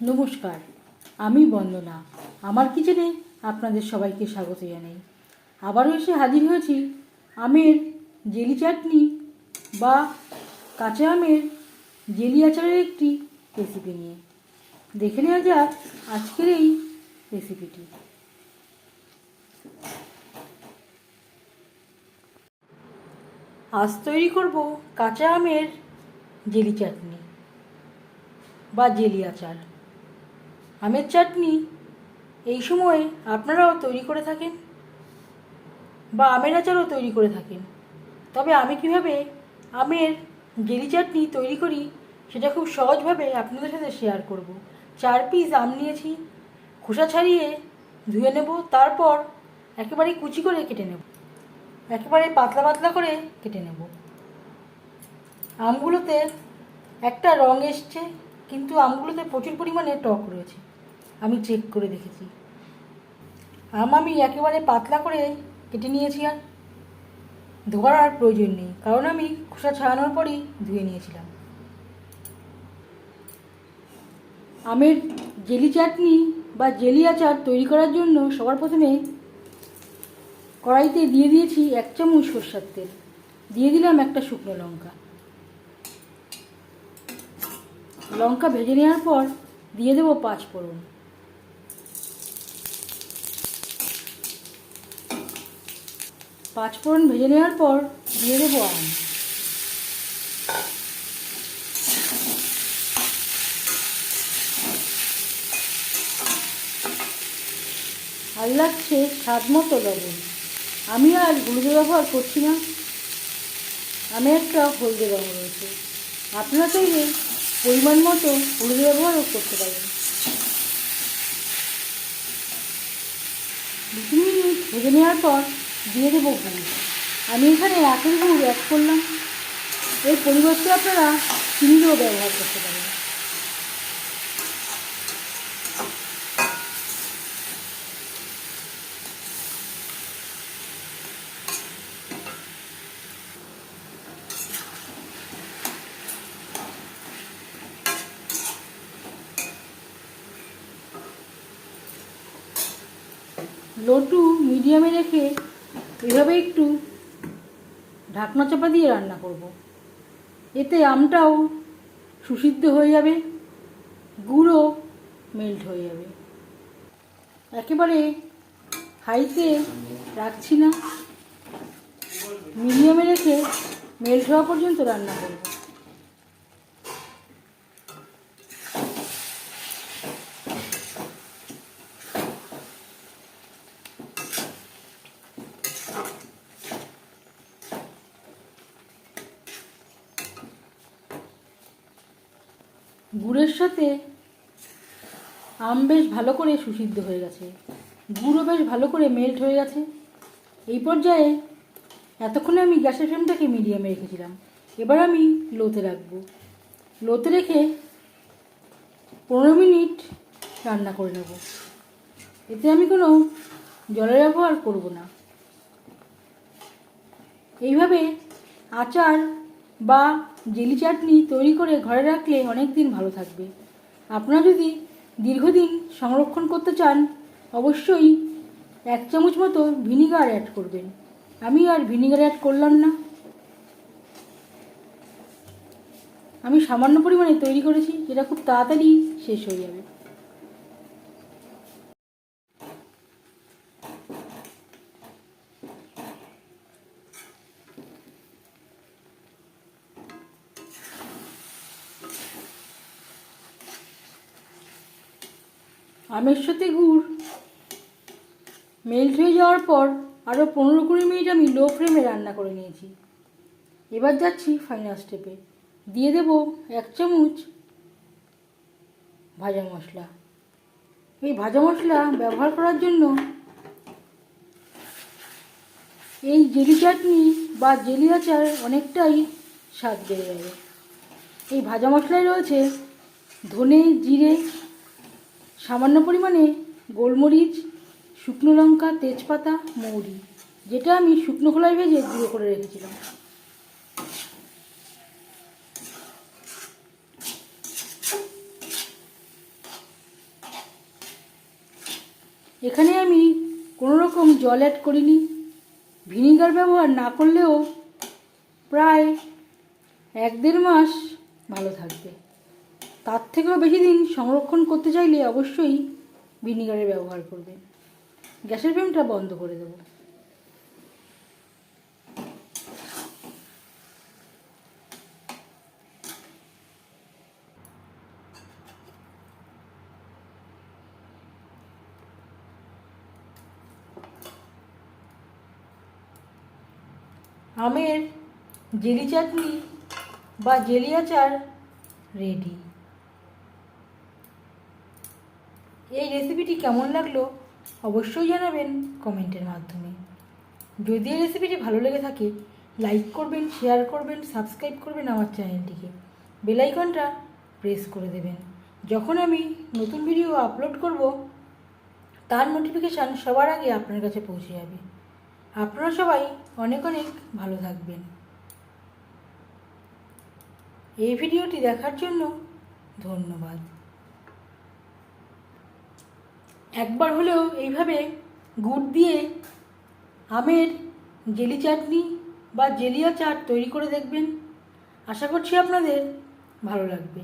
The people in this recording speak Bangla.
নমস্কার, আমি বন্দনা। আমার কিচেনে আপনাদের সবাইকে স্বাগত জানাই। আবারও এসে হাজির হয়েছি আমের জেলি চাটনি বা কাঁচা আমের জেলি আচারের একটি রেসিপি নিয়ে। দেখে নেওয়া যাক আজকের এই রেসিপিটি। আজ তৈরি করব কাঁচা আমের জেলি চাটনি বা জেলি আচার। আমের চাটনি এই সময়ে আপনারাও তৈরি করে থাকেন বা আমের আচারও তৈরি করে থাকেন। তবে আমি কিভাবে আমের জেলি চাটনি তৈরি করি সেটা খুব সহজভাবে আপনাদের সাথে শেয়ার করব। 4 পিস আম নিয়েছি, খোসা ছাড়িয়ে ধুয়ে নেব, তারপর একেবারে কুচি করে কেটে নেব, একেবারে পাতলা পাতলা করে কেটে নেব। আমগুলোতে একটা রং এসছে, কিন্তু আমগুলোতে প্রচুর পরিমাণে টক রয়েছে, আমি চেক করে দেখেছি। আম আমি একেবারে পাতলা করে কেটে নিয়েছি, আর ধোয়ার আর প্রয়োজন নেই, কারণ আমি খোসা ছাড়ানোর পরই ধুয়ে নিয়েছিলাম। আমের জেলি চাটনি বা জেলি আচার তৈরি করার জন্য সবার প্রথমে কড়াইতে দিয়ে দিয়েছি 1 চামচ সরষের তেল, দিয়ে দিলাম একটা শুকনো লঙ্কা। লঙ্কা ভেজে নেওয়ার পর দিয়ে দেবো 5 ফোড়ন। পাঁচফোড়ন ভেজে নেওয়ার পর দিয়ে দেবো আম। আর লাগছে স্বাদ মতো লবণ। আমি আর হলুদ ব্যবহার করছি না, আমি একটা হলদে রঙ রয়েছে। আপনারা চাইলে পরিমাণ মতো হলুদ ব্যবহারও করতে পারেন। 2 মিনিট ভেজে নেওয়ার পর দিয়ে দেবো গুড়। আমি এখানে আখের গুড় অ্যাড করলাম, এর পরিবর্তে আপনারা চিনিও ব্যবহার করতে পারেন। লো টু মিডিয়ামে রেখে এভাবে একটু ঢাকনা চাপা দিয়ে রান্না করব। এতে আমটাও সুসিদ্ধ হয়ে যাবে, গুঁড়ো মেল্ট হয়ে যাবে। একেবারে হাইতে রাখছি না, মিডিয়ামে রেখে মেল্ট হওয়া পর্যন্ত রান্না করব। গুড়ের সাথে আম বেশ ভালো করে সুসিদ্ধ হয়ে গেছে, গুঁড়ো বেশ ভালো করে মেল্ট হয়ে গেছে। এই পর্যায়ে এতক্ষণে আমি গ্যাসের ফ্লেমটাকে মিডিয়ামে রেখেছিলাম, এবার আমি লোতে রাখবো। লোতে রেখে 15 মিনিট রান্না করে নেব। এতে আমি কোনো জলের ব্যবহার করব না। এইভাবে আচার বা জেলি চাটনি তৈরি করে ঘরে রাখলে অনেক দিন ভালো থাকবে। আপনারা যদি দীর্ঘদিন সংরক্ষণ করতে চান অবশ্যই 1 চামচ মতো ভিনিগার অ্যাড করবেন। আমি আর ভিনিগার অ্যাড করলাম না, আমি সামান্য পরিমাণে তৈরি করেছি, যেটা খুব তাড়াতাড়ি শেষ হয়ে যাবে। আমের সাথে গুড় মেল্ট হয়ে যাওয়ার পর আরও 15-20 মিনিট আমি লো ফ্লেমে রান্না করে নিয়েছি। এবার যাচ্ছি ফাইনাল স্টেপে, দিয়ে দেব 1 চামচ ভাজা মশলা। এই ভাজা মশলা ব্যবহার করার জন্য এই জেলি চাটনি বা জেলি আচার অনেকটাই স্বাদ বেড়ে যাবে। এই ভাজা মশলায় রয়েছে ধনে, জিরে, সামান্য পরিমাণে গোলমরিচ, শুকনো লঙ্কা, তেজপাতা, মৌরি, যেটা আমি শুকনো খোলায় ভেজে গুঁড়ো করে রেখেছিলাম। এখানে আমি কোনো রকম জল অ্যাড করিনি। ভিনিগার ব্যবহার না করলেও প্রায় 1-1.5 মাস ভালো থাকবে। তার থেকেও বেশি দিন সংরক্ষণ করতে চাইলে অবশ্যই ভিনিগারের ব্যবহার করবেন। গ্যাসের ফ্লেমটা বন্ধ করে দেব। আমের জেলি চাটনি বা জেলি আচার রেডি। এই রেসিপিটি কেমন লাগলো অবশ্যই জানাবেন কমেন্টের মাধ্যমে। যদি এই রেসিপিটি ভালো লেগে থাকে লাইক করবেন, শেয়ার করবেন, সাবস্ক্রাইব করবেন আমার চ্যানেলটিকে, বেল আইকনটা প্রেস করে দেবেন। যখন আমি নতুন ভিডিও আপলোড করব তার নোটিফিকেশান সবার আগে আপনার কাছে পৌঁছে যাবে। আপনারা সবাই অনেক অনেক ভালো থাকবেন। এই ভিডিওটি দেখার জন্য ধন্যবাদ। একবার হলেও এইভাবে গুড় দিয়ে আমের জেলি চাটনি বা জেলি আচার তৈরি করে দেখবেন। আশা করছি আপনাদের ভালো লাগবে।